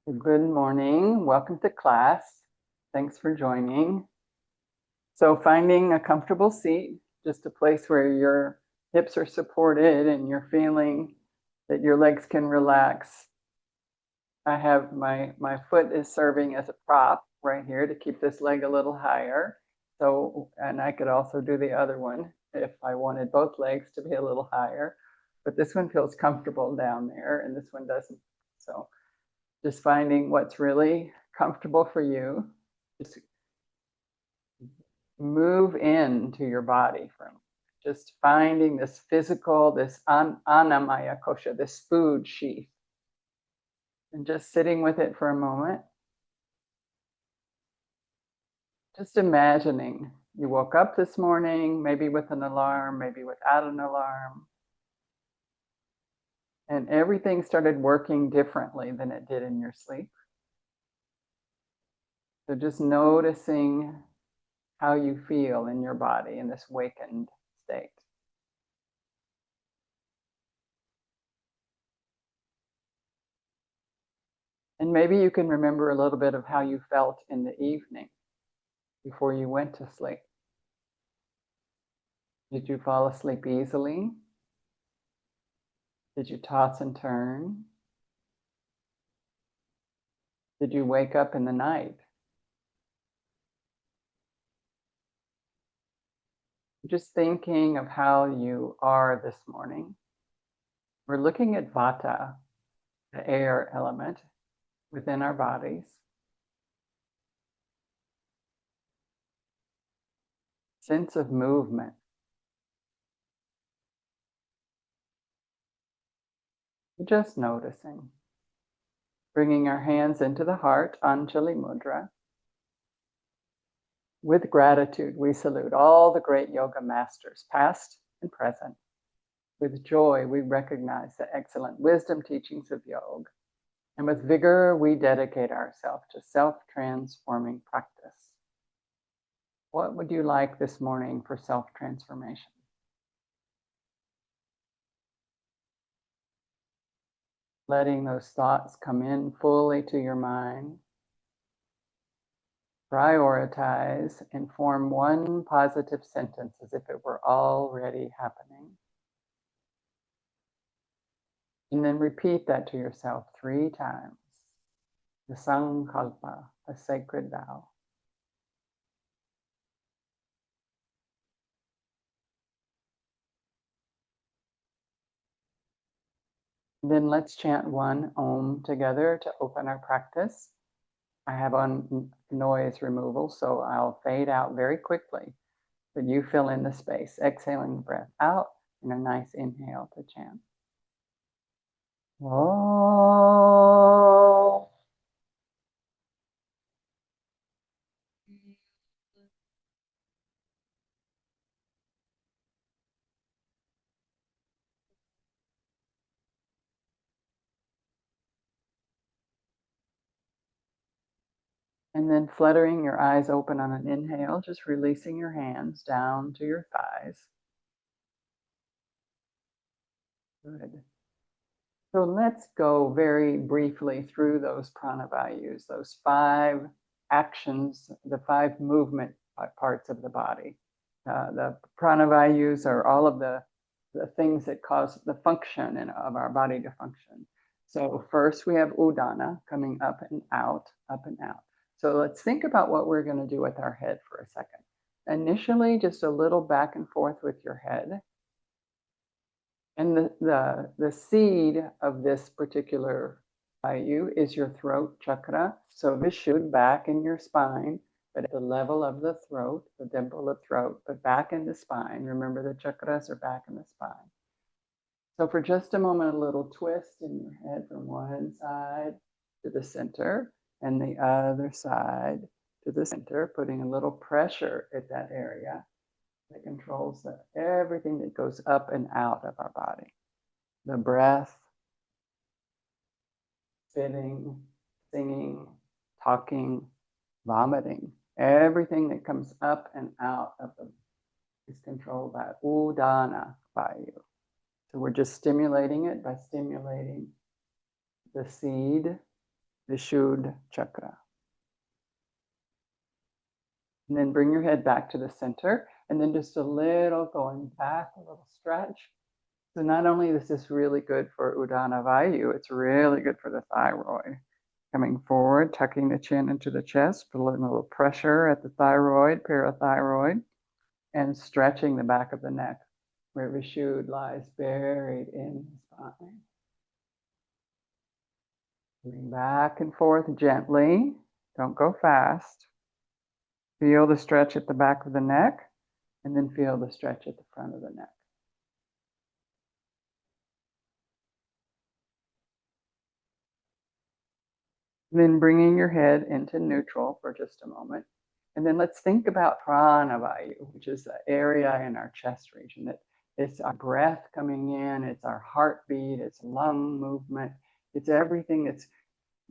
Good morning. Welcome to class. Thanks for joining. So finding a comfortable seat, just a place where your hips are supported and you're feeling that your legs can relax. I have my foot is serving as a prop right here to keep this leg a little higher. So, and I could also do the other one if I wanted both legs to be a little higher. But this one feels comfortable down there and this one doesn't. So just finding what's really comfortable for you. Just move into your body from just finding this physical, this anamaya kosha, this food sheath, and just sitting with it for a moment. Just imagining you woke up this morning, maybe with an alarm, maybe without an alarm, and everything started working differently than it did in your sleep. So just noticing how you feel in your body in this wakened state. And maybe you can remember a little bit of how you felt in the evening before you went to sleep. Did you fall asleep easily? Did you toss and turn? Did you wake up in the night? Just thinking of how you are this morning. We're looking at vata, the air element within our bodies. Sense of movement. Just noticing. Bringing our hands into the heart, Anjali Mudra. With gratitude, we salute all the great yoga masters, past and present. With joy, we recognize the excellent wisdom teachings of yoga. And with vigor, we dedicate ourselves to self-transforming practice. What would you like this morning for self-transformation? Letting those thoughts come in fully to your mind. Prioritize and form one positive sentence as if it were already happening. And then repeat that to yourself 3 times. The Sankalpa, a sacred vow. Then let's chant one Om together to open our practice. I have on noise removal, so I'll fade out very quickly. But you fill in the space, exhaling the breath out and a nice inhale to chant. Om. And then fluttering your eyes open on an inhale, just releasing your hands down to your thighs. Good. So let's go very briefly through those prana vayus, those 5 actions, the 5 movement parts of the body. The prana vayus are all of the things that cause the function of our body to function. So first we have udana, coming up and out, up and out. So let's think about what we're going to do with our head for a second. Initially, just a little back and forth with your head. And the seed of this particular vayu is your throat chakra. So this should back in your spine, but at the level of the throat, the dimple of throat, but back in the spine. Remember, the chakras are back in the spine. So for just a moment, a little twist in your head from one side to the center and the other side to the center, putting a little pressure at that area that controls everything that goes up and out of our body. The breath, spitting, singing, talking, vomiting, everything that comes up and out of them is controlled by udana vayu. So we're just stimulating it by stimulating the seed Vishuddha chakra. And then bring your head back to the center, and then just a little going back, a little stretch. So not only is this really good for Udana Vayu, it's really good for the thyroid. Coming forward, tucking the chin into the chest, putting a little pressure at the thyroid, parathyroid, and stretching the back of the neck where Vishuddha lies buried in the spine. Moving back and forth gently. Don't go fast. Feel the stretch at the back of the neck, and then feel the stretch at the front of the neck. Then bringing your head into neutral for just a moment. And then let's think about Prana Vayu, which is the area in our chest region that it's our breath coming in, it's our heartbeat, it's lung movement, it's everything that's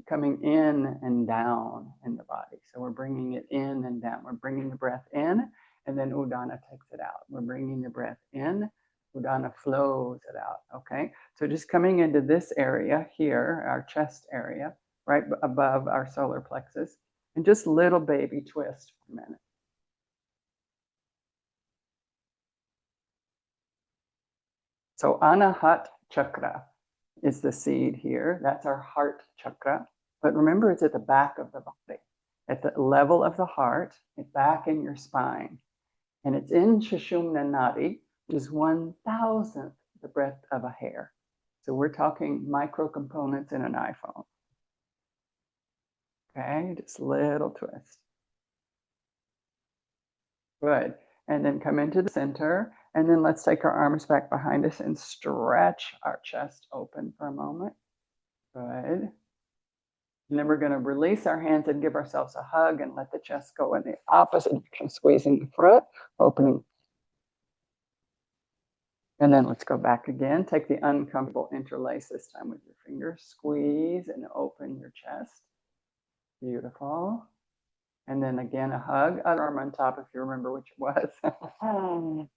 coming in and down in the body. So we're bringing it in and down. We're bringing the breath in, and then Udana takes it out. We're bringing the breath in, Udana flows it out, okay? So just coming into this area here, our chest area, right above our solar plexus, and just little baby twist for a minute. So Anahat chakra is the seed here. That's our heart chakra. But remember, it's at the back of the body, at the level of the heart, it's back in your spine. And it's in Sushumna Nadi, which is 1,000th the breadth of a hair. So we're talking micro components in an iPhone. Okay, just a little twist. Good. And then come into the center. And then let's take our arms back behind us and stretch our chest open for a moment. Good. And then we're going to release our hands and give ourselves a hug and let the chest go in the opposite direction, squeezing the front, opening. And then let's go back again. Take the uncomfortable interlace this time with your fingers. Squeeze and open your chest. Beautiful. And then again, a hug. Other arm on top, if you remember which it was.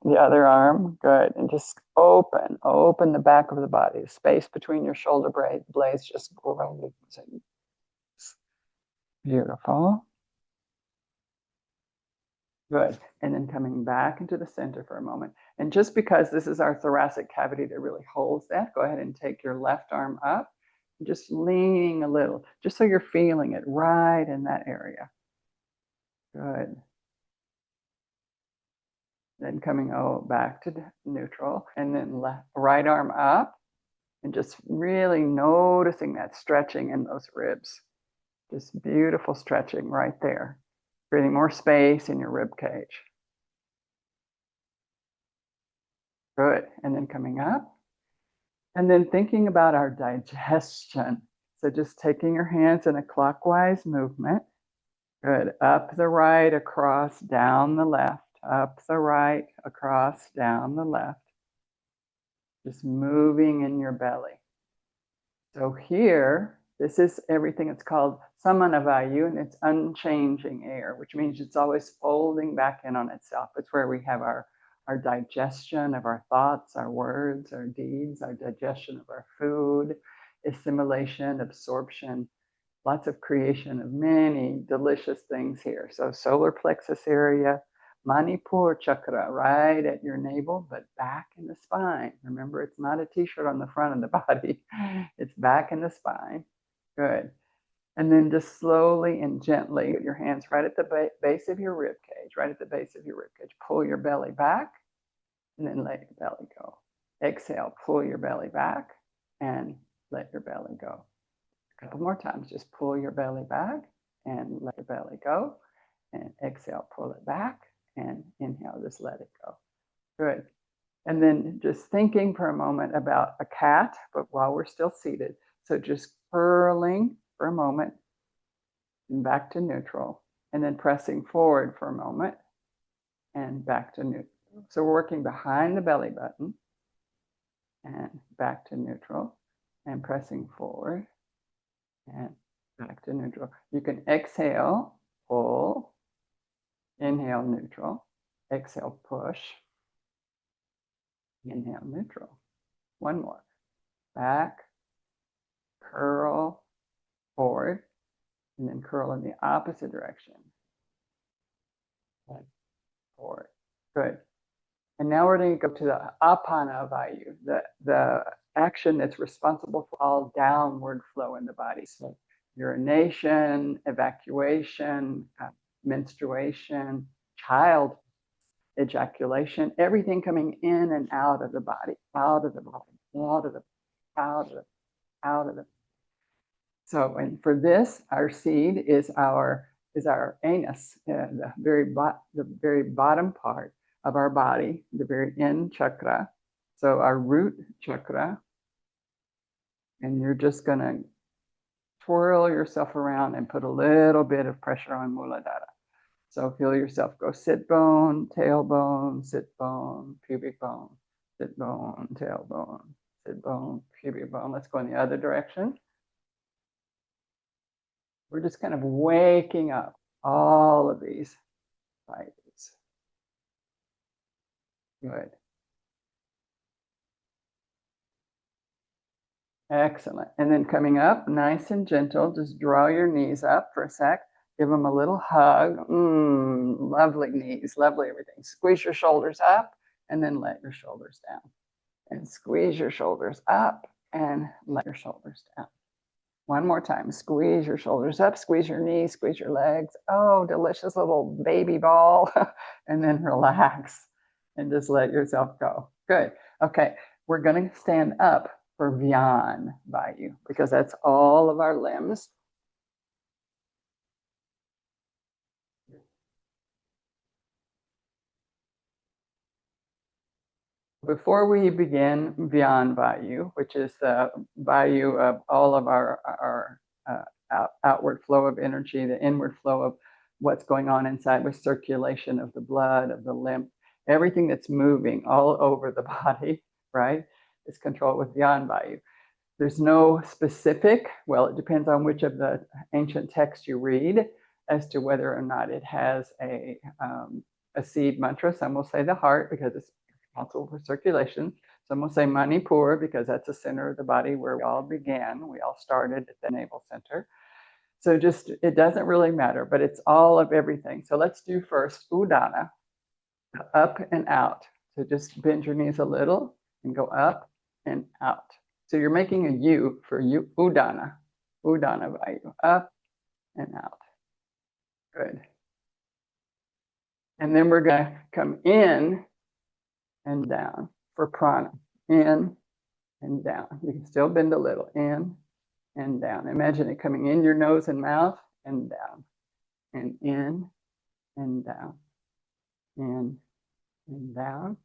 The other arm. Good. And just open the back of the body. The space between your shoulder blades just grows. Beautiful. Good. And then coming back into the center for a moment. And just because this is our thoracic cavity that really holds that, go ahead and take your left arm up. Just leaning a little, just so you're feeling it right in that area. Good. Then coming back to neutral, and then right arm up, and just really noticing that stretching in those ribs. Just beautiful stretching right there, creating more space in your rib cage. Good. And then coming up, and then thinking about our digestion. So just taking your hands in a clockwise movement. Good. Up the right, across, down the left. Up the right, across, down the left. Just moving in your belly. So here, this is everything. It's called Samana Vayu, and it's unchanging air, which means it's always folding back in on itself. It's where we have our digestion of our thoughts, our words, our deeds, our digestion of our food, assimilation, absorption, lots of creation of many delicious things here. So solar plexus area, Manipur chakra, right at your navel, but back in the spine. Remember, it's not a t-shirt on the front of the body. It's back in the spine. Good. And then just slowly and gently, with your hands right at the base of your rib cage, right at the base of your rib cage. Pull your belly back and then let your belly go. Exhale, pull your belly back and let your belly go. A couple more times, just pull your belly back and let your belly go. And exhale, pull it back and inhale, just let it go. Good. And then just thinking for a moment about a cat, but while we're still seated. So just curling for a moment and back to neutral, and then pressing forward for a moment and back to neutral. So we're working behind the belly button and back to neutral and pressing forward and back to neutral. You can exhale, pull, inhale, neutral, exhale, push, inhale, neutral. One more. Back, curl, forward, And then curl in the opposite direction. Forward. Good. And now we're going to go to the apana vayu, the action that's responsible for all downward flow in the body. So urination, evacuation, menstruation, child ejaculation, everything coming in and out of the body, out of the body, out of the, out of the, out of the. So, and for this, our seed is our anus, the very bottom part of our body, the very end chakra. So our root chakra, and you're just going to twirl yourself around and put a little bit of pressure on Muladhara. So feel yourself go sit bone, tailbone, sit bone, pubic bone, sit bone, tailbone, sit bone, pubic bone. Let's go in the other direction. We're just kind of waking up all of these vayus. Good. Excellent. And then coming up, nice and gentle, just draw your knees up for a sec. Give them a little hug. Lovely knees, lovely everything. Squeeze your shoulders up and then let your shoulders down. And squeeze your shoulders up and let your shoulders down. One more time. Squeeze your shoulders up, squeeze your knees, squeeze your legs. Oh, delicious little baby ball. And then relax and just let yourself go. Good. Okay. We're going to stand up for Vyan Vayu because that's all of our limbs. Before we begin Vyan Vayu, which is the Vayu of all of our outward flow of energy, the inward flow of what's going on inside with circulation of the blood, of the lymph, everything that's moving all over the body, right, is controlled with Vyan Vayu. There's no specific, well, it depends on which of the ancient texts you read as to whether or not it has a seed mantra. Some will say the heart because it's responsible for circulation. Some will say Manipur because that's the center of the body where we all began. We all started at the navel center. So just, it doesn't really matter, but it's all of everything. So let's do first Udana, up and out. So just bend your knees a little and go up and out. So you're making a U for you, Udana Vayu, up and out. Good. And then we're going to come in and down for prana. In and down. You can still bend a little. In and down. Imagine it coming in your nose and mouth and down. And in and down. In and down.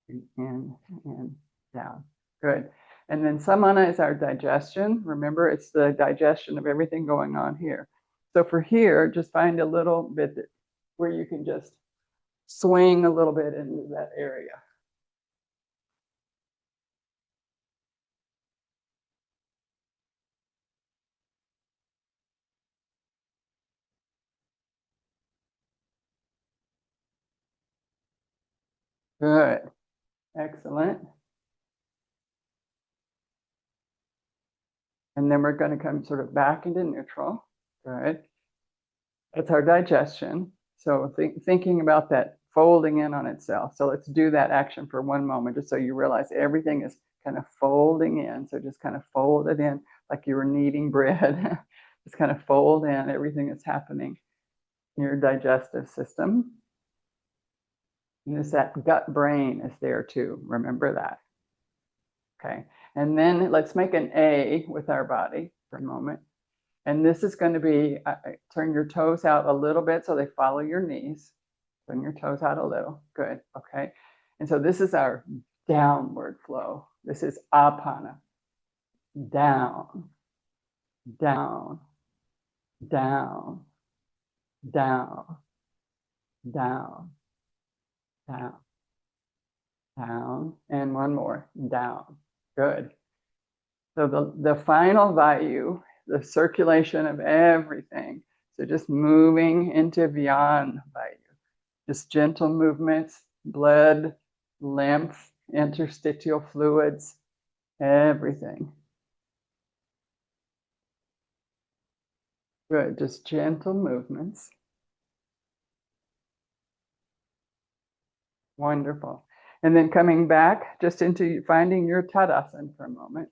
And in and down. Good. And then samana is our digestion. Remember, it's the digestion of everything going on here. So for here, just find a little bit where you can just swing a little bit into that area. Good. Excellent. And then we're going to come sort of back into neutral. Good. That's our digestion. So thinking about that folding in on itself. So let's do that action for one moment, just so you realize everything is kind of folding in. So just kind of fold it in like you were kneading bread. Just kind of fold in everything that's happening in your digestive system. And it's that gut brain is there too. Remember that. Okay. And then let's make an A with our body for a moment. And this is going to be, turn your toes out a little bit so they follow your knees. Turn your toes out a little. Good. Okay. And so this is our downward flow. This is apana. Down, down, down, down, down, down, down. And one more. Down. Good. So the final vayu, the circulation of everything. So just moving into Vyan Vayu. Just gentle movements, blood, lymph, interstitial fluids, everything. Good, just gentle movements. Wonderful. And then coming back just into finding your Tadasana for a moment.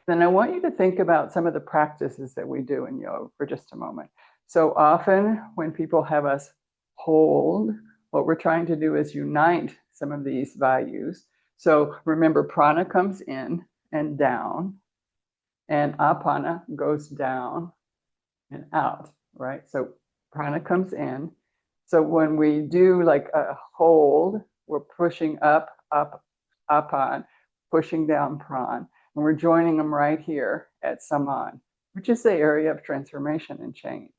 Then I want you to think about some of the practices that we do in yoga for just a moment. So often when people have us hold, what we're trying to do is unite some of these values. So remember, prana comes in and down, and apana goes down and out, right? So prana comes in. So when we do like a hold, we're pushing up, apan, pushing down pran, and we're joining them right here at saman, which is the area of transformation and change.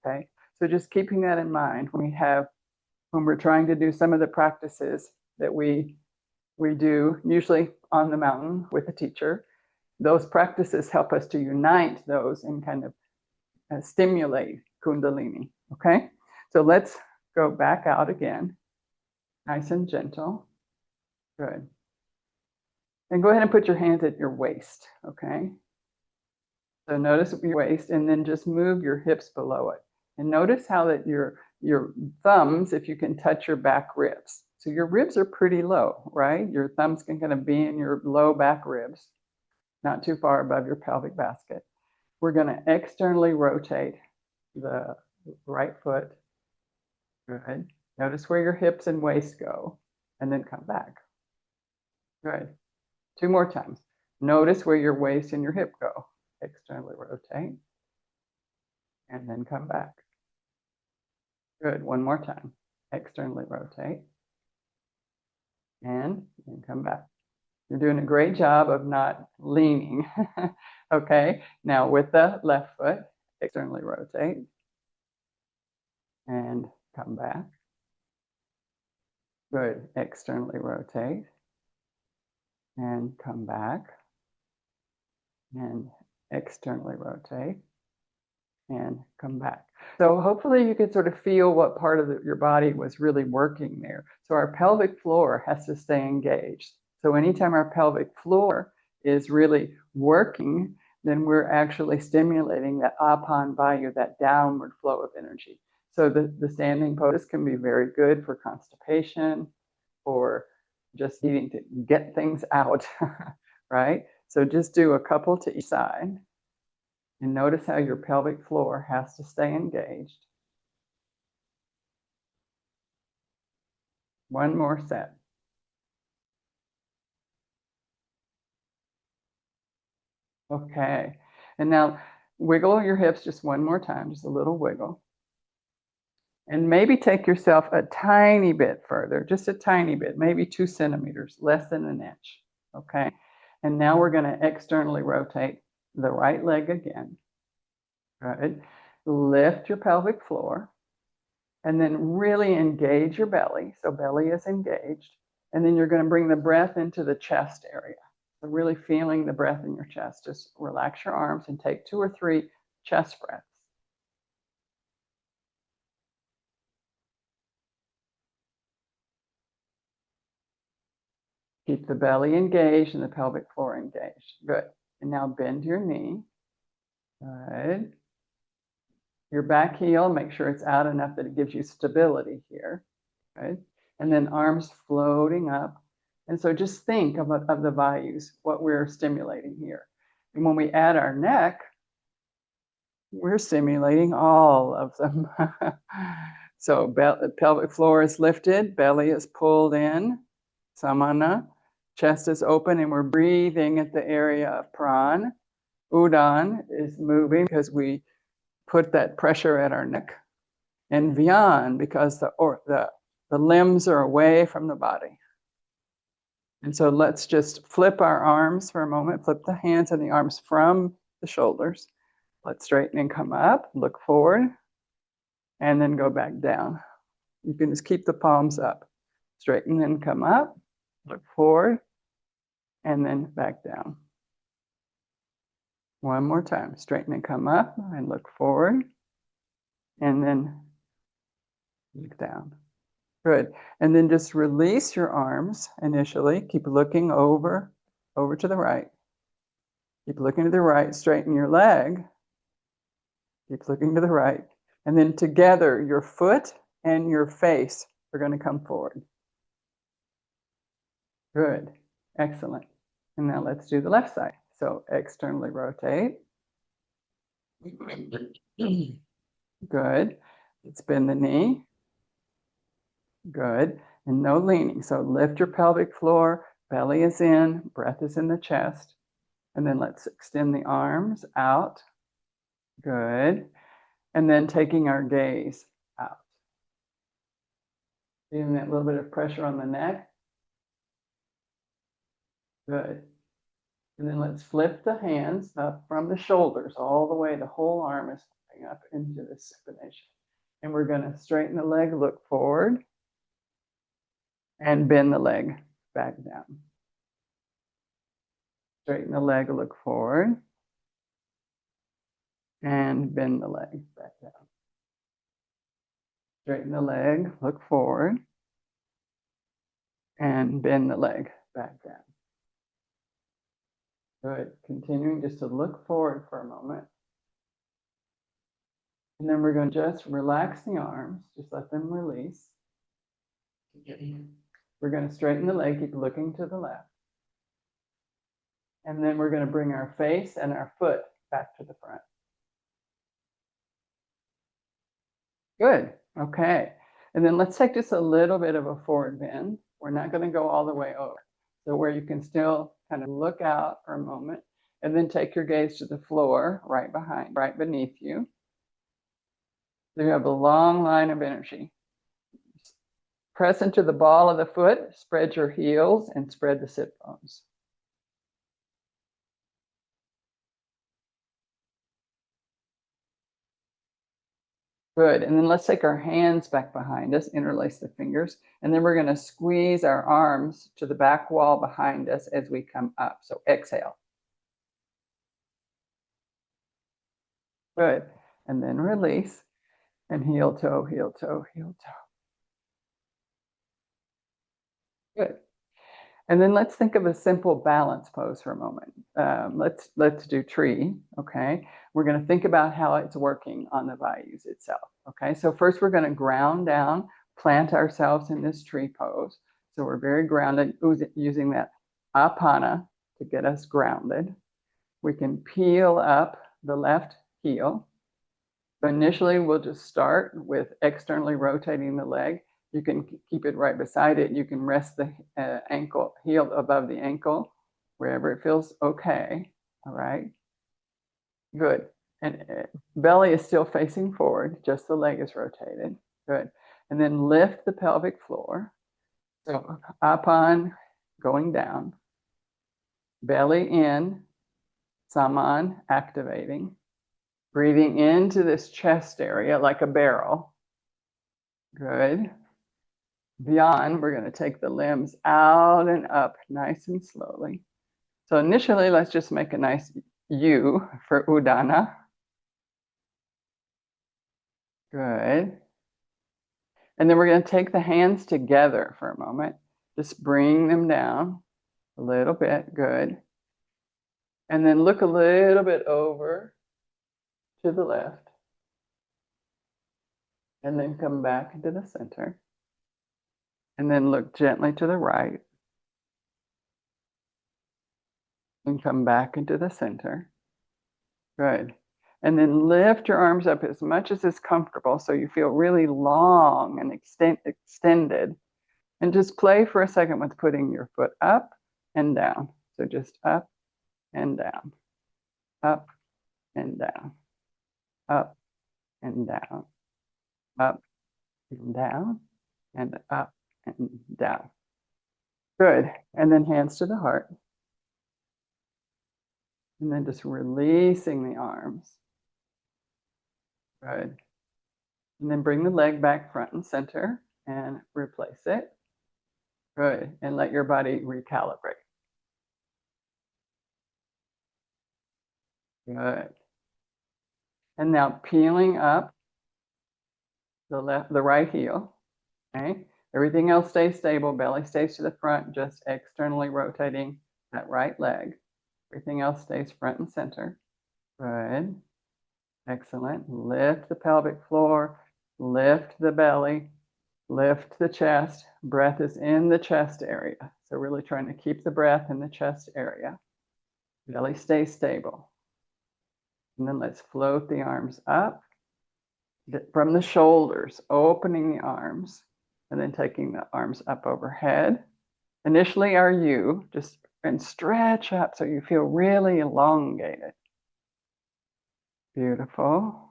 Okay, so just keeping that in mind when we're trying to do some of the practices that we do usually on the mountain with a teacher. Those practices help us to unite those and kind of stimulate kundalini. Okay, so let's go back out again, nice and gentle. Good. And go ahead and put your hands at your waist. Okay, so notice your waist, and then just move your hips below it, and notice how that your thumbs, if you can touch your back ribs. So your ribs are pretty low, right? Your thumbs can kind of be in your low back ribs, not too far above your pelvic basket. We're going to externally rotate the right foot. Good. Notice where your hips and waist go, and then come back. Good. 2 more times. Notice where your waist and your hip go. Externally rotate, and then come back. Good. 1 more time. Externally rotate, and then come back. You're doing a great job of not leaning. Okay. Now with the left foot, externally rotate, and come back. Good. Externally rotate, and come back, and externally rotate, and come back. So hopefully you can sort of feel what part of your body was really working there. So our pelvic floor has to stay engaged. So anytime our pelvic floor is really working, then we're actually stimulating that apan vayu, that downward flow of energy. So the standing pose can be very good for constipation, or just needing to get things out, right? So just do a couple to each side, and notice how your pelvic floor has to stay engaged. 1 more set. Okay, and now wiggle your hips just 1 more time, just a little wiggle. And maybe take yourself a tiny bit further, just a tiny bit, maybe 2 centimeters, less than an inch. Okay, and now we're going to externally rotate the right leg again. Good. Lift your pelvic floor, and then really engage your belly. So belly is engaged. And then you're going to bring the breath into the chest area. So really feeling the breath in your chest. Just relax your arms and take 2 or 3 chest breaths. Keep the belly engaged and the pelvic floor engaged. Good. And now bend your knee. Good. Your back heel, make sure it's out enough that it gives you stability here. Good. And then arms floating up. And so just think of the vayus, what we're stimulating here. And when we add our neck, we're stimulating all of them. So pelvic floor is lifted, belly is pulled in, samana, chest is open, and we're breathing at the area of pran. Udan is moving because we put that pressure at our neck. And vyan, because the limbs are away from the body. And so let's just flip our arms for a moment, flip the hands and the arms from the shoulders. Let's straighten and come up, look forward, and then go back down. You can just keep the palms up. Straighten and come up, look forward, and then back down. 1 more time. Straighten and come up and look forward, and then look down. Good. And then just release your arms initially. Keep looking over to the right. Keep looking to the right. Straighten your leg. Keep looking to the right. And then together, your foot and your face are going to come forward. Good. Excellent. And now let's do the left side. So externally rotate. Good. Let's bend the knee. Good. And no leaning. So lift your pelvic floor. Belly is in. Breath is in the chest. And then let's extend the arms out. Good. And then taking our gaze out. Feeling that little bit of pressure on the neck. Good. And then let's flip the hands up from the shoulders all the way. The whole arm is coming up into this supination. And we're going to straighten the leg, look forward, and bend the leg back down. Straighten the leg, look forward, and bend the leg back down. Straighten the leg, look forward, and bend the leg back down. Good. Continuing just to look forward for a moment. And then we're going to just relax the arms, just let them release. We're going to straighten the leg, keep looking to the left. And then we're going to bring our face and our foot back to the front. Good. Okay. And then let's take just a little bit of a forward bend. We're not going to go all the way over. So where you can still kind of look out for a moment and then take your gaze to the floor right beneath you. So you have a long line of energy. Press into the ball of the foot, spread your heels, and spread the sit bones. Good. And then let's take our hands back behind us, interlace the fingers, and then we're going to squeeze our arms to the back wall behind us as we come up. So exhale. Good. And then release and heel toe, heel toe, heel toe. Good. And then let's think of a simple balance pose for a moment. Let's do tree, okay? We're going to think about how it's working on the Vayus itself, okay? So first we're going to ground down, plant ourselves in this tree pose. So we're very grounded, using that asana to get us grounded. We can peel up the left heel. So initially, we'll just start with externally rotating the leg. You can keep it right beside it. You can rest the ankle, heel above the ankle, wherever it feels okay. All right. Good. And belly is still facing forward, just the leg is rotated. Good. And then lift the pelvic floor. So upon going down, belly in, saman activating, breathing into this chest area like a barrel. Good. Beyond, we're going to take the limbs out and up nice and slowly. So initially, let's just make a nice U for Udana. Good. And then we're going to take the hands together for a moment. Just bring them down a little bit. Good. And then look a little bit over to the left. And then come back into the center. And then look gently to the right. And come back into the center. Good. And then lift your arms up as much as is comfortable so you feel really long and extended. And just play for a second with putting your foot up and down. So just up and down, up and down, up and down, up and down, and up and down. Good. And then hands to the heart. And then just releasing the arms. Good. And then bring the leg back front and center and replace it. Good. And let your body recalibrate. Good. And now peeling up the right heel. Okay. Everything else stays stable. Belly stays to the front, just externally rotating that right leg. Everything else stays front and center. Good. Excellent. Lift the pelvic floor, lift the belly, lift the chest. Breath is in the chest area. So really trying to keep the breath in the chest area. Belly stays stable. And then let's float the arms up from the shoulders, opening the arms, and then taking the arms up overhead. Initially are you, just and stretch up so you feel really elongated. Beautiful.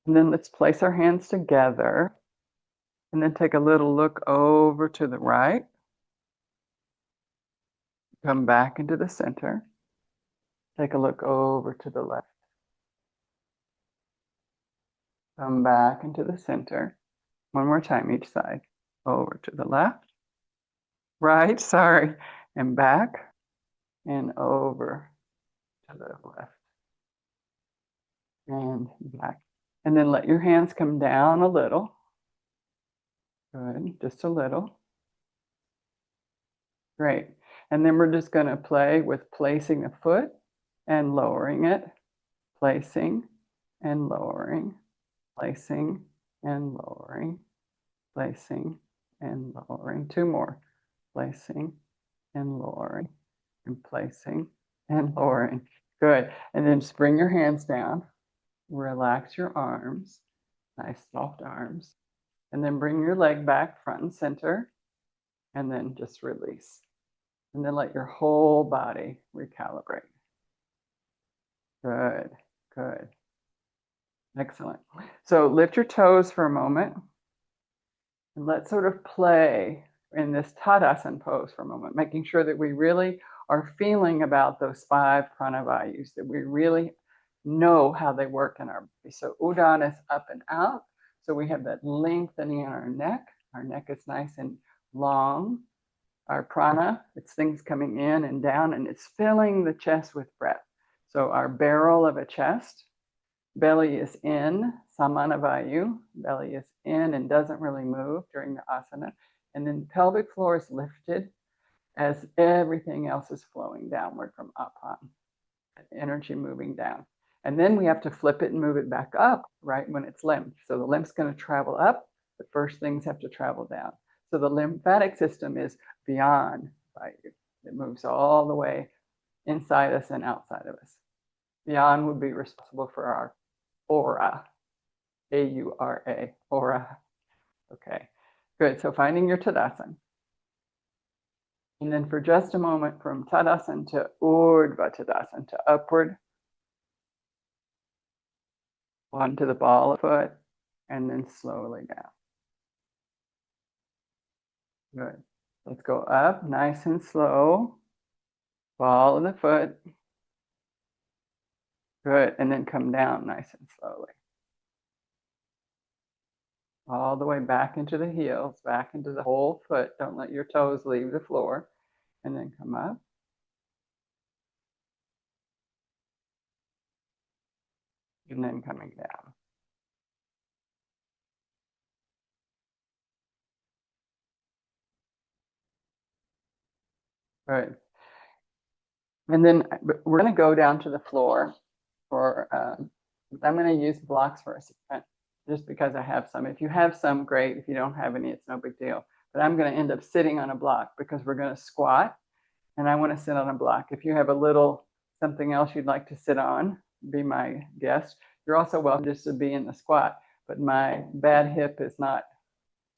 And then let's place our hands together and then take a little look over to the right. Come back into the center. Take a look over to the left. Come back into the center. One more time each side. Over to the left. Right, sorry. And back and over to the left. And back. And then let your hands come down a little. Good, just a little. Great. And then we're just going to play with placing the foot and lowering it. Placing and lowering. Placing and lowering. Placing and lowering. Two more. Placing and lowering. And placing and lowering. Good. And then just bring your hands down. Relax your arms. Nice soft arms. And then bring your leg back front and center. And then just release. And then let your whole body recalibrate. Good, good. Excellent. So lift your toes for a moment. And let's sort of play in this Tadasana pose for a moment, making sure that we really are feeling about those 5 Prana Vayus, that we really know how they work in our body. So Udana is up and out. So we have that lengthening in our neck. Our neck is nice and long. Our prana, it's things coming in and down, and it's filling the chest with breath. So our barrel of a chest, belly is in, samana vayu, belly is in and doesn't really move during the asana. And then pelvic floor is lifted as everything else is flowing downward from apan, energy moving down. And then we have to flip it and move it back up, right, when it's lymph. So the lymph's going to travel up, but first things have to travel down. So the lymphatic system is beyond vayu. It moves all the way inside us and outside of us. Beyond would be responsible for our aura, A-U-R-A, aura. Okay, good. So finding your Tadasana. And then for just a moment, from Tadasana to Urdhva Tadasana, to upward, onto the ball of foot, and then slowly down. Good. Let's go up, nice and slow. Ball of the foot. Good. And then come down nice and slowly. All the way back into the heels, back into the whole foot. Don't let your toes leave the floor. And then come up. And then coming down. Good. And then we're going to go down to the floor for, I'm going to use blocks for a second, just because I have some. If you have some, great. If you don't have any, it's no big deal. But I'm going to end up sitting on a block because we're going to squat, and I want to sit on a block. If you have a little something else you'd like to sit on, be my guest. You're also welcome just to be in the squat, but my bad hip is not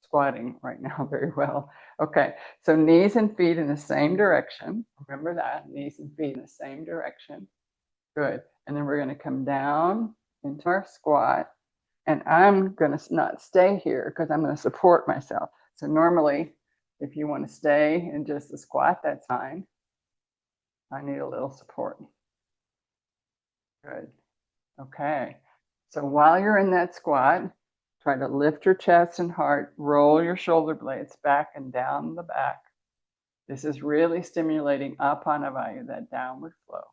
squatting right now very well. Okay, so knees and feet in the same direction. Remember that, knees and feet in the same direction. Good. And then we're going to come down into our squat. And I'm going to not stay here because I'm going to support myself. So normally, if you want to stay in just the squat, that's fine. I need a little support. Good. Okay. So while you're in that squat, try to lift your chest and heart, roll your shoulder blades back and down the back. This is really stimulating apana vayu, that downward flow.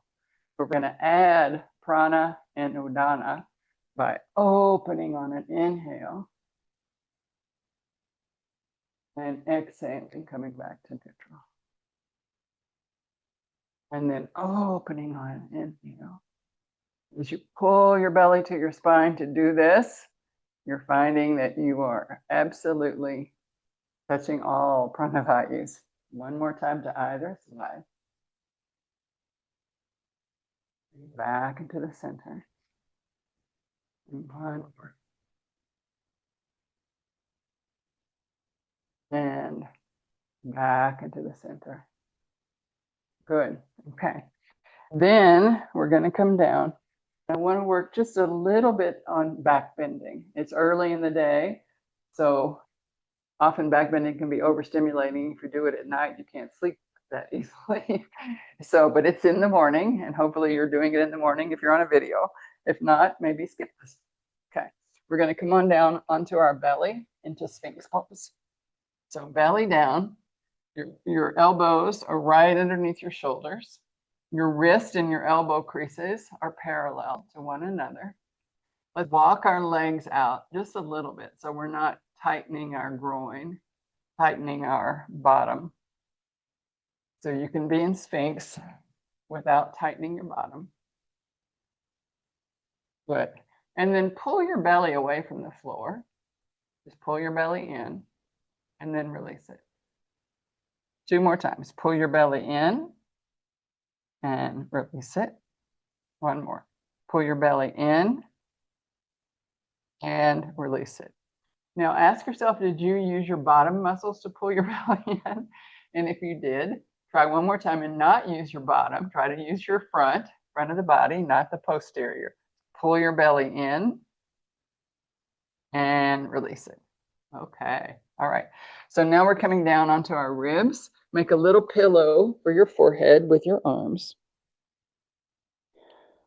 We're going to add prana and udana by opening on an inhale and exhaling, coming back to neutral. And then opening on inhale. As you pull your belly to your spine to do this, you're finding that you are absolutely touching all prana vayus. One more time to either side. Back into the center. And one more. And back into the center. Good. Okay. Then we're going to come down. I want to work just a little bit on back bending. It's early in the day, so often back bending can be overstimulating. If you do it at night, you can't sleep that easily. But it's in the morning, and hopefully you're doing it in the morning if you're on a video. If not, maybe skip this. Okay, we're going to come on down onto our belly into Sphinx pose. So belly down, your elbows are right underneath your shoulders. Your wrist and your elbow creases are parallel to one another. Let's walk our legs out just a little bit so we're not tightening our groin, tightening our bottom. So you can be in Sphinx without tightening your bottom. Good. And then pull your belly away from the floor. Just pull your belly in and then release it. 2 more times. Pull your belly in and release it. 1 more. Pull your belly in and release it. Now ask yourself, did you use your bottom muscles to pull your belly in? And if you did, try 1 more time and not use your bottom. Try to use your front of the body, not the posterior. Pull your belly in and release it. Okay. All right. So now we're coming down onto our ribs. Make a little pillow for your forehead with your arms.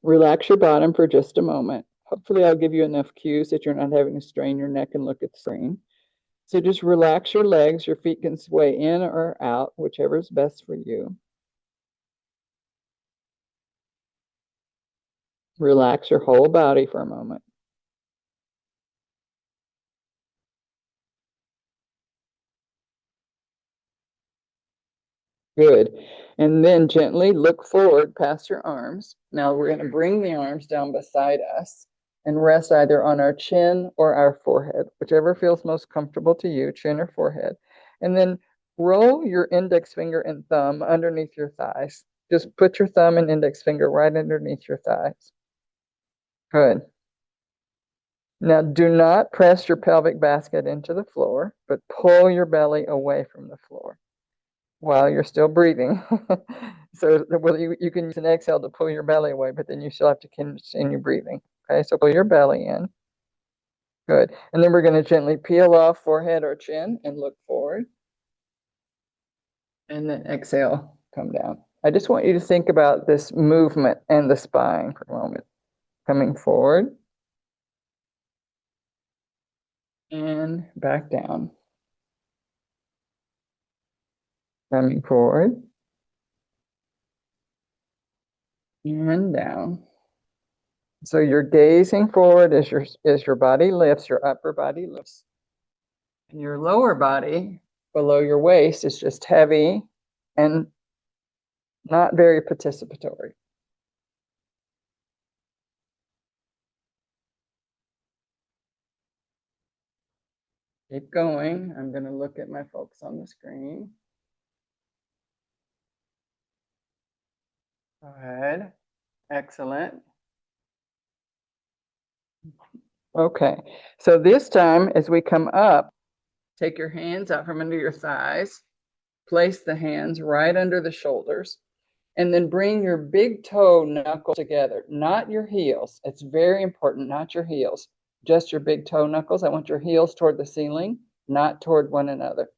Relax your bottom for just a moment. Hopefully I'll give you enough cues that you're not having to strain your neck and look at the screen. So just relax your legs. Your feet can sway in or out, whichever is best for you. Relax your whole body for a moment. Good. And then gently look forward past your arms. Now we're going to bring the arms down beside us and rest either on our chin or our forehead, whichever feels most comfortable to you, chin or forehead. And then roll your index finger and thumb underneath your thighs. Just put your thumb and index finger right underneath your thighs. Good. Now do not press your pelvic basket into the floor, but pull your belly away from the floor while you're still breathing. So well, you can use an exhale to pull your belly away, but then you still have to continue breathing. Okay, so pull your belly in. Good. And then we're going to gently peel off forehead or chin and look forward. And then exhale, come down. I just want you to think about this movement and the spine for a moment. Coming forward and back down. Coming forward and down. So you're gazing forward as your body lifts, your upper body lifts. And your lower body below your waist is just heavy and not very participatory. Keep going. I'm going to look at my folks on the screen. Good. Excellent. Okay. So this time, as we come up, take your hands out from under your thighs. Place the hands right under the shoulders. And then bring your big toe knuckles together, not your heels. It's very important, not your heels, just your big toe knuckles. I want your heels toward the ceiling, not toward one another.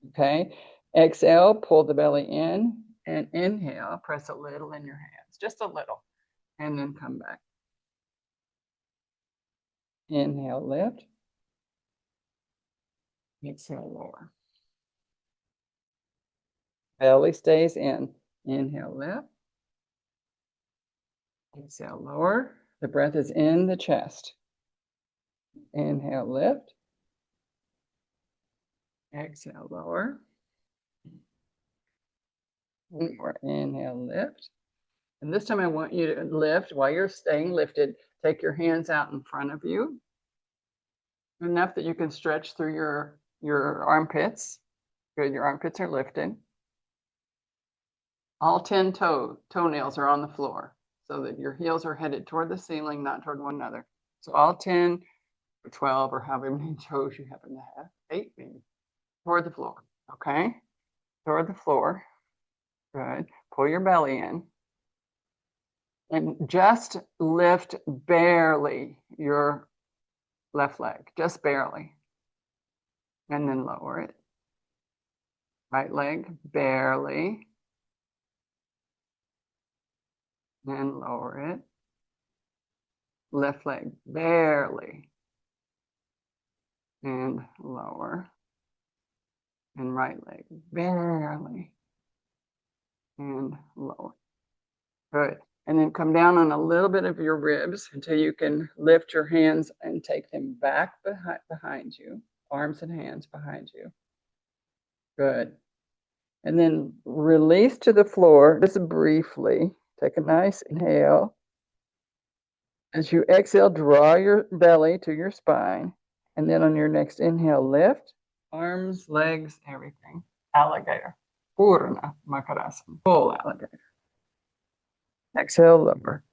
Okay. Exhale, pull the belly in, and inhale, press a little in your hands, just a little, and then come back. Inhale, lift. Exhale, lower. Belly stays in. Inhale, lift. Exhale, lower. The breath is in the chest. Inhale, lift. Exhale, lower. One more. Inhale, lift. And this time I want you to lift while you're staying lifted. Take your hands out in front of you, enough that you can stretch through your armpits. Good, your armpits are lifted. All 10 toenails are on the floor so that your heels are headed toward the ceiling, not toward one another. So all 10 or 12 or however many toes you happen to have, 8 maybe, toward the floor, okay? Toward the floor. Good. Pull your belly in. And just lift barely your left leg, just barely. And then lower it. Right leg, barely. And lower it. Left leg, barely. And lower. And right leg, barely. And lower. Good. And then come down on a little bit of your ribs until you can lift your hands and take them back behind you, arms and hands behind you. Good. And then release to the floor just briefly. Take a nice inhale. As you exhale, draw your belly to your spine. And then on your next inhale, lift arms, legs, everything. Alligator. Purna Makarasana. Full alligator. Exhale, lower.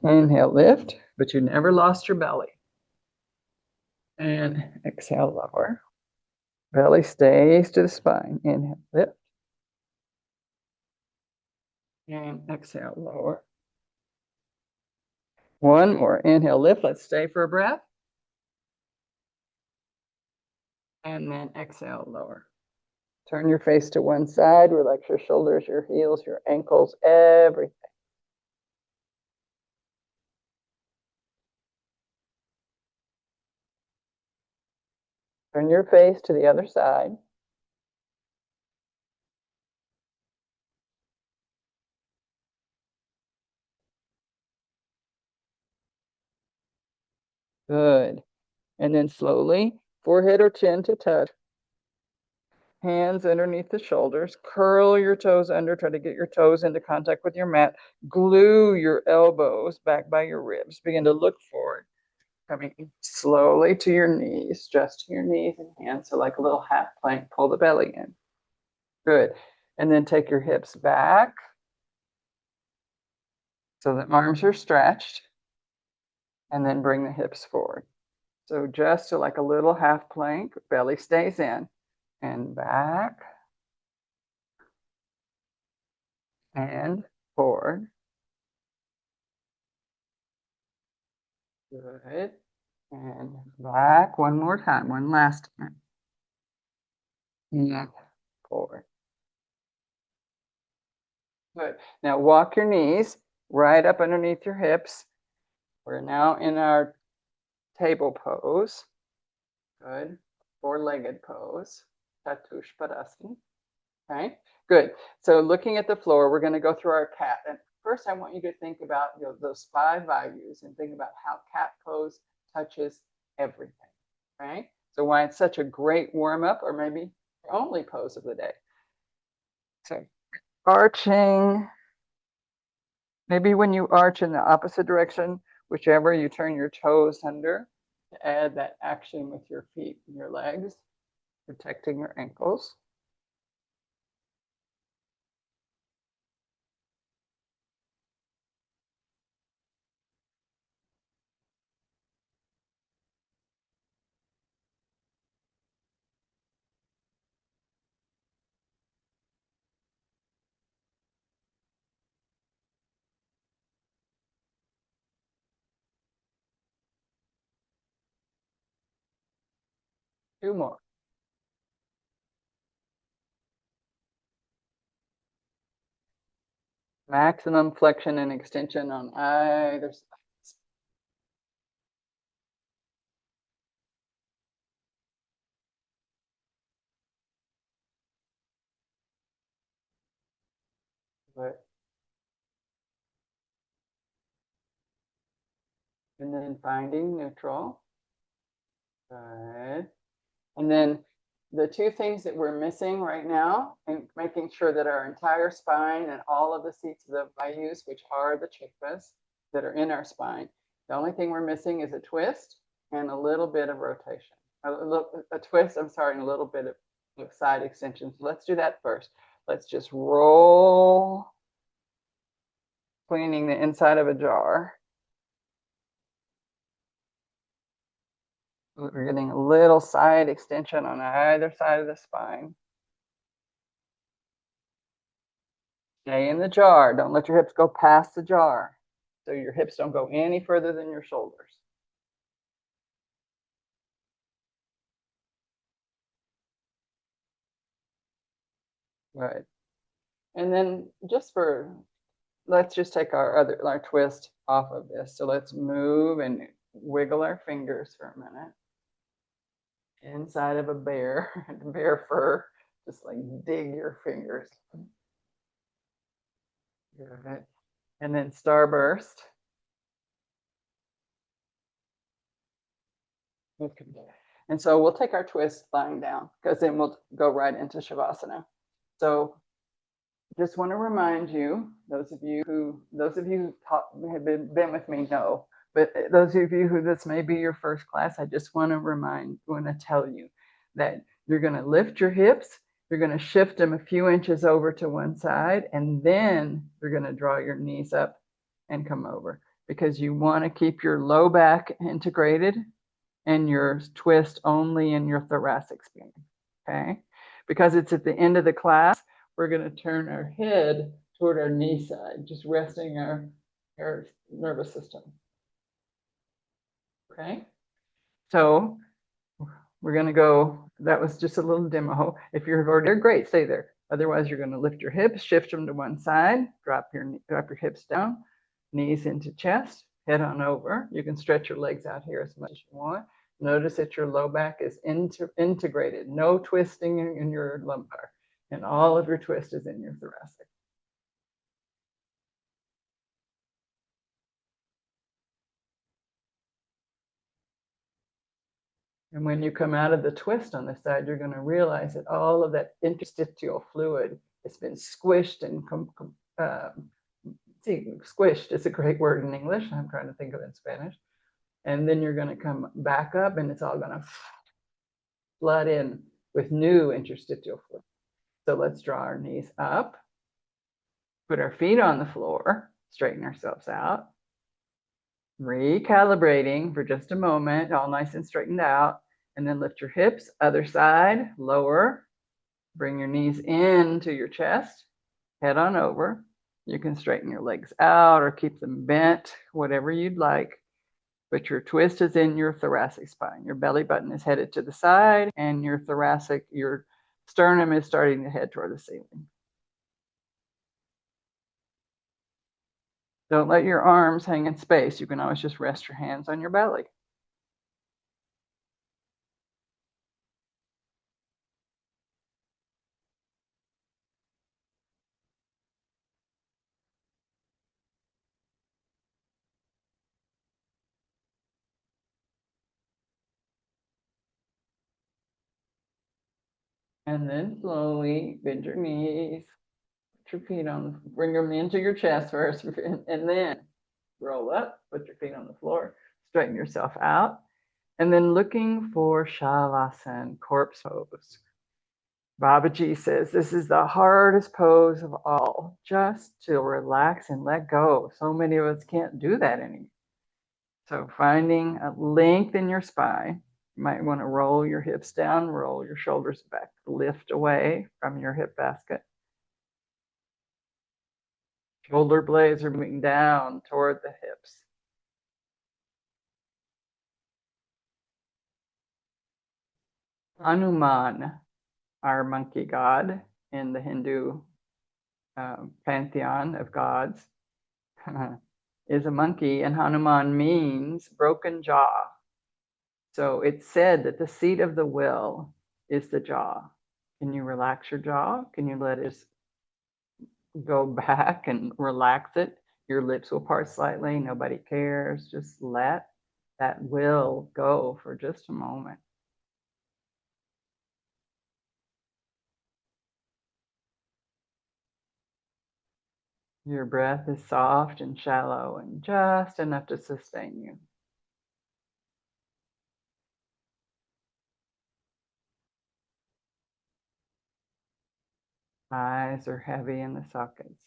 Inhale, lift, but you never lost your belly. And exhale, lower. Belly stays to the spine. Inhale, lift. And exhale, lower. One more. Inhale, lift. Let's stay for a breath. And then exhale, lower. Turn your face to one side. Relax your shoulders, your heels, your ankles, everything. Turn your face to the other side. Good. And then slowly, forehead or chin to touch. Hands underneath the shoulders. Curl your toes under. Try to get your toes into contact with your mat. Glue your elbows back by your ribs. Begin to look forward. Coming slowly to your knees, just to your knees and hands. So like a little half plank, pull the belly in. Good. And then take your hips back so the arms are stretched. And then bring the hips forward. So just to like a little half plank, belly stays in. And back. And forward. Good. And back one more time, one last time. And forward. Good. Now walk your knees right up underneath your hips. We're now in our table pose. Good. Four-legged pose. Chatushpadasana. Okay. Good. So looking at the floor, we're going to go through our cat. And first, I want you to think about those 5 values and think about how cat pose touches everything. Right? So why it's such a great warm-up, or maybe your only pose of the day. So arching. Maybe when you arch in the opposite direction, whichever, you turn your toes under to add that action with your feet and your legs, protecting your ankles. Two more. Maximum flexion and extension on either side. Good. And then finding neutral. Good. And then the two things that we're missing right now, and making sure that our entire spine and all of the seats of the vayus, which are the chakras that are in our spine, the only thing we're missing is a twist and a little bit of rotation. A twist, I'm sorry, and a little bit of side extensions. Let's do that first. Let's just roll, cleaning the inside of a jar. We're getting a little side extension on either side of the spine. Stay in the jar. Don't let your hips go past the jar. So your hips don't go any further than your shoulders. Right. And then let's just take our twist off of this. So let's move and wiggle our fingers for a minute. Inside of a bear fur, just like dig your fingers. Good. And then starburst. Okay. And so we'll take our twist lying down, because then we'll go right into Shavasana. So just want to remind you, those of you who have been with me know, but those of you who this may be your first class, I just want to tell you that you're going to lift your hips, you're going to shift them a few inches over to one side, and then you're going to draw your knees up and come over, because you want to keep your low back integrated and your twist only in your thoracic spine, okay? Because it's at the end of the class, we're going to turn our head toward our knee side, just resting our nervous system, okay? So we're going to go, that was just a little demo. If you're already there, great, stay there. Otherwise, you're going to lift your hips, shift them to one side, drop your hips down, knees into chest, head on over. You can stretch your legs out here as much as you want. Notice that your low back is integrated, no twisting in your lumbar, and all of your twist is in your thoracic. And when you come out of the twist on the side, you're going to realize that all of that interstitial fluid has been squished and squished is a great word in English. I'm trying to think of it in Spanish. And then you're going to come back up, and it's all going to flood in with new interstitial fluid. So let's draw our knees up, put our feet on the floor, straighten ourselves out, recalibrating for just a moment, all nice and straightened out, and then lift your hips, other side, lower, bring your knees into your chest, head on over. You can straighten your legs out or keep them bent, whatever you'd like, but your twist is in your thoracic spine. Your belly button is headed to the side, and your sternum is starting to head toward the ceiling. Don't let your arms hang in space. You can always just rest your hands on your belly. And then slowly bend your knees, put your feet on, bring them into your chest first, and then roll up, put your feet on the floor, straighten yourself out, and then looking for Shavasana, corpse pose. Babaji says this is the hardest pose of all, just to relax and let go. So many of us can't do that anymore. So finding a length in your spine, you might want to roll your hips down, roll your shoulders back, lift away from your hip basket. Shoulder blades are moving down toward the hips. Hanuman, our monkey god in the Hindu pantheon of gods, is a monkey, and Hanuman means broken jaw. So it's said that the seat of the will is the jaw. Can you relax your jaw? Can you let it go back and relax it? Your lips will part slightly. Nobody cares. Just let that will go for just a moment. Your breath is soft and shallow and just enough to sustain you. Eyes are heavy in the sockets.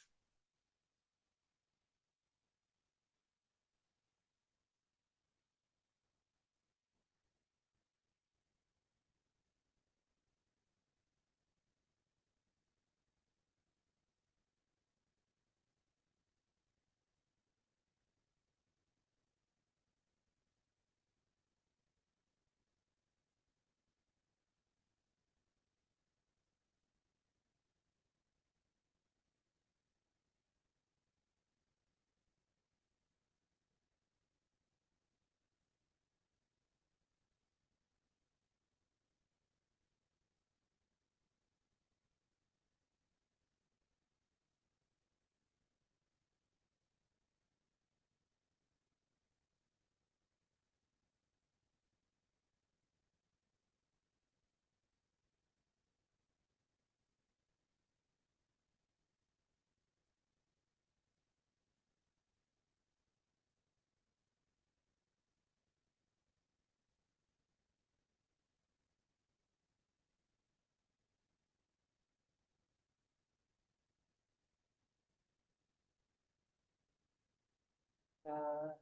Just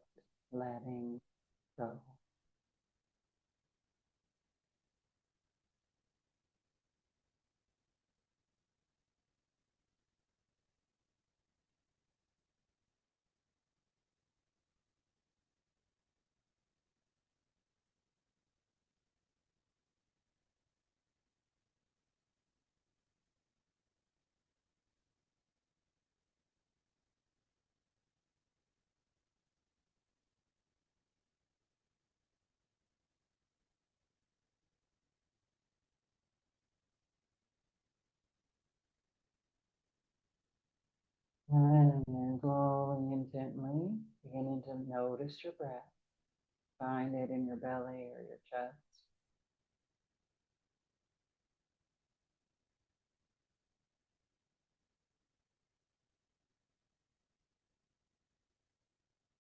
letting go. And then slowly and gently beginning to notice your breath. Find it in your belly or your chest.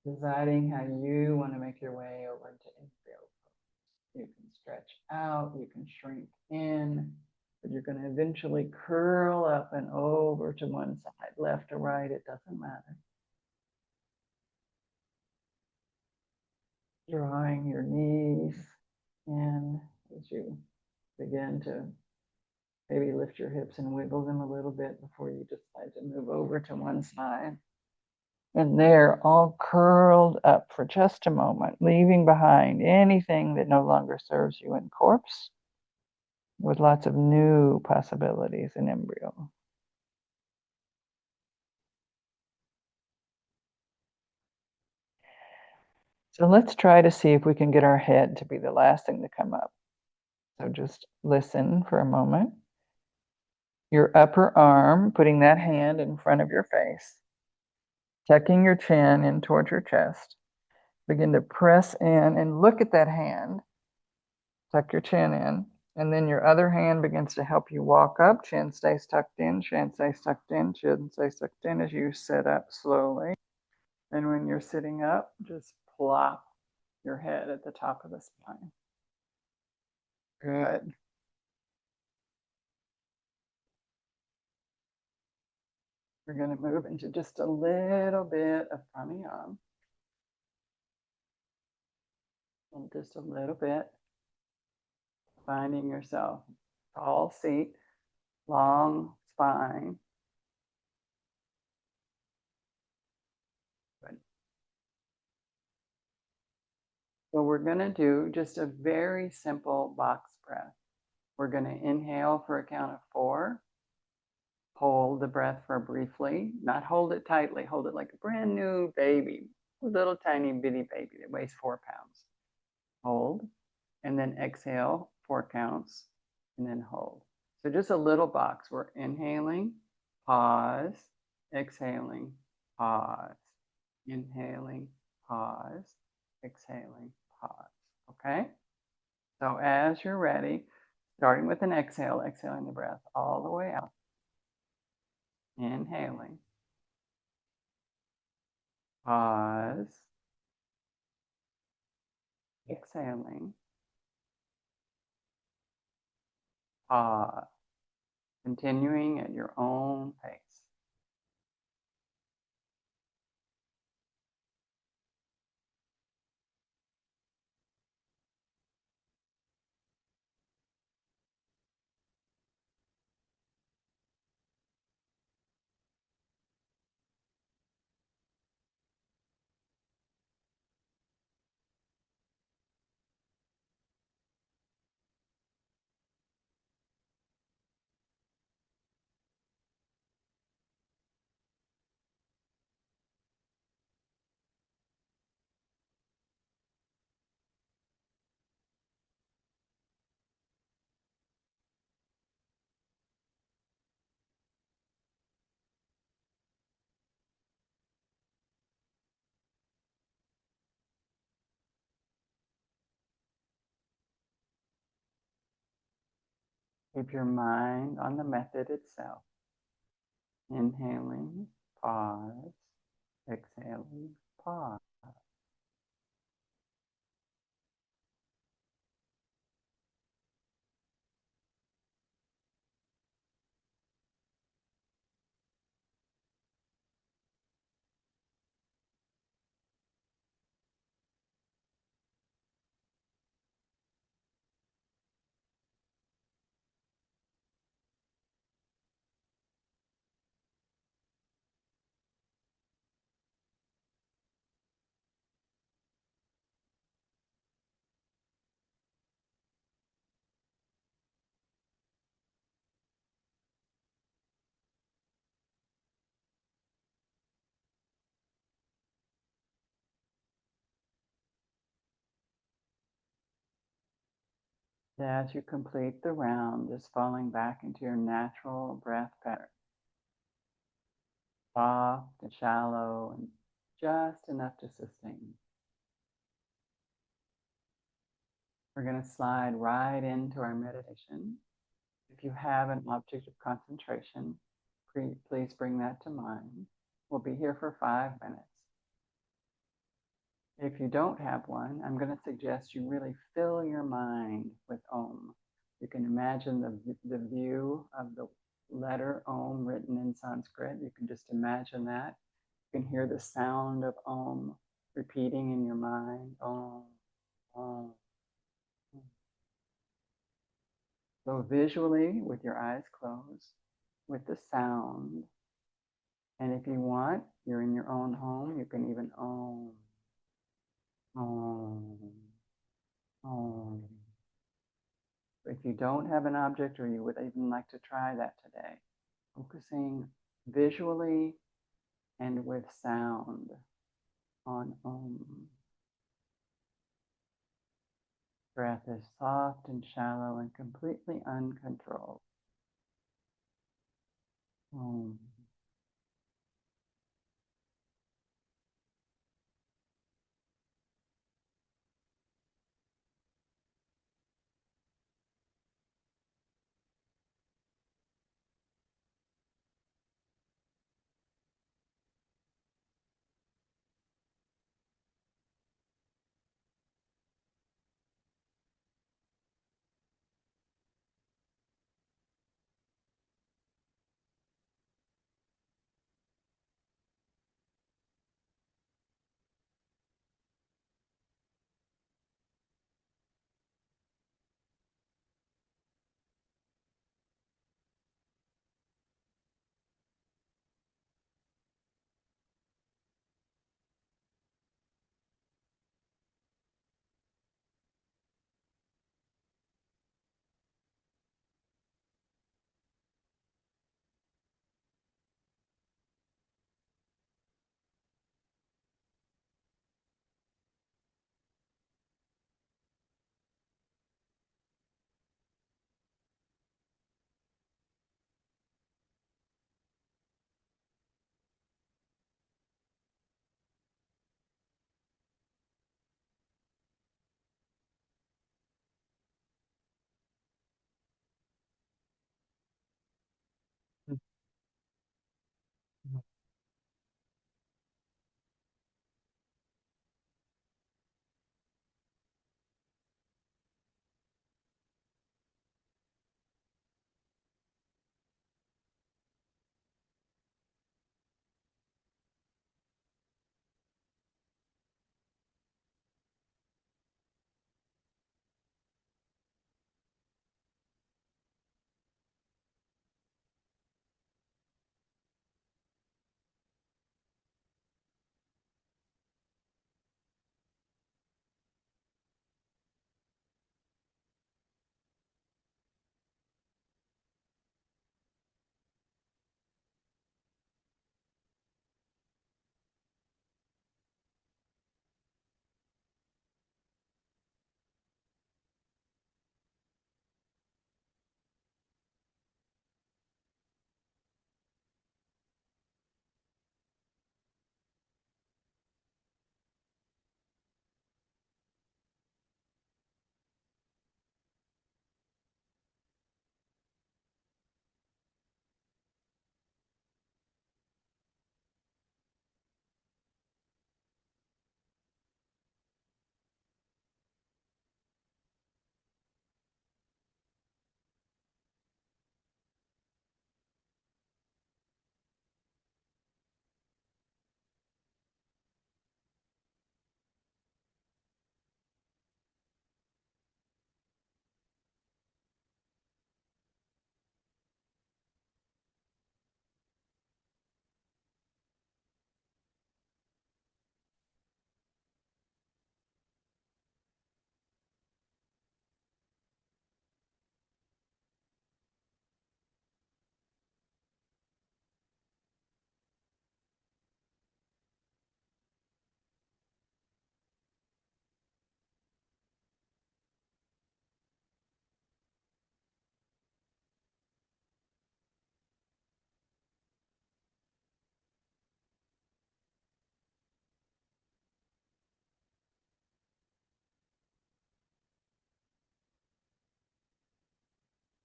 Deciding how you want to make your way over to embryo pose. You can stretch out, you can shrink in, but you're going to eventually curl up and over to one side, left or right, it doesn't matter. Drawing your knees in as you begin to maybe lift your hips and wiggle them a little bit before you decide to move over to one side. And they're all curled up for just a moment, leaving behind anything that no longer serves you in corpse, with lots of new possibilities in embryo. So let's try to see if we can get our head to be the last thing to come up. So just listen for a moment. Your upper arm, putting that hand in front of your face, tucking your chin in towards your chest. Begin to press in and look at that hand. Tuck your chin in. And then your other hand begins to help you walk up. Chin stays tucked in, chin stays tucked in, chin stays tucked in as you sit up slowly. And when you're sitting up, just plop your head at the top of the spine. Good. We're going to move into just a little bit of pranayama. And just a little bit. Finding yourself tall seat, long spine. Good. So we're going to do just a very simple box breath. We're going to inhale for a count of 4. Hold the breath for briefly. Not hold it tightly. Hold it like a brand new baby, a little tiny bitty baby that weighs 4 pounds. Hold, and then exhale 4 counts, and then hold. So just a little box. We're inhaling, pause, exhaling, pause, inhaling, pause, exhaling, pause. Okay? So as you're ready, starting with an exhale, exhaling the breath all the way out. Inhaling, Pause. Exhaling. Pause. Continuing at your own pace. Keep your mind on the method itself. Inhaling, pause. Exhaling, pause. As you complete the round, just falling back into your natural breath pattern. Soft and shallow and just enough to sustain. We're going to slide right into our meditation. If you have an object of concentration, please bring that to mind. We'll be here for 5 minutes. If you don't have one, I'm going to suggest you really fill your mind with Om. You can imagine the view of the letter Om written in Sanskrit. You can just imagine that. You can hear the sound of Om repeating in your mind. Om, Om. So visually, with your eyes closed, with the sound, and if you want, you're in your own home, you can even Om, Om, Om. If you don't have an object or you would even like to try that today, focusing visually and with sound on Om. Breath is soft and shallow and completely uncontrolled. Om.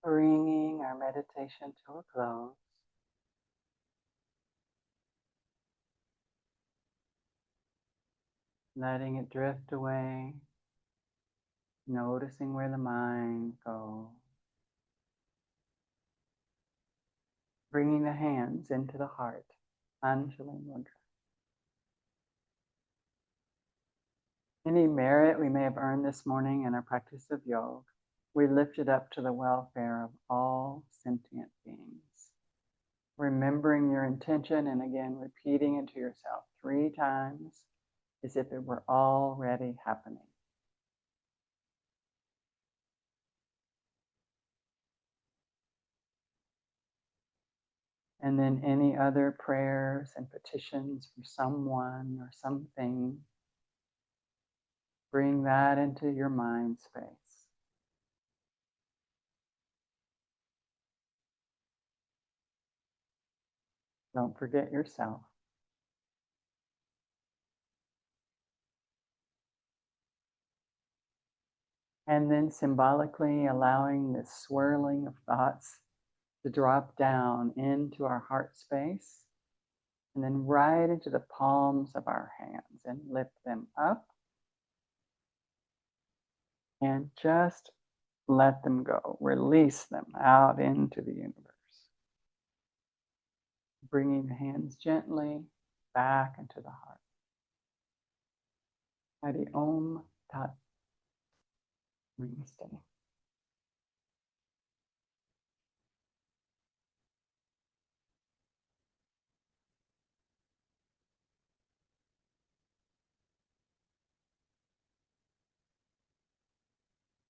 bringing our meditation to a close. Letting it drift away, noticing where the mind goes. Bringing the hands into the heart, Anjali Mudra. Any merit we may have earned this morning in our practice of yoga, we lift it up to the welfare of all sentient beings. Remembering your intention and again repeating it to yourself 3 times as if it were already happening. And then any other prayers and petitions for someone or something, bring that into your mind space. Don't forget yourself. And then symbolically allowing this swirling of thoughts to drop down into our heart space and then right into the palms of our hands and lift them up and just let them go. Release them out into the universe. Bringing the hands gently back into the heart. Hari Om Tat Namaste.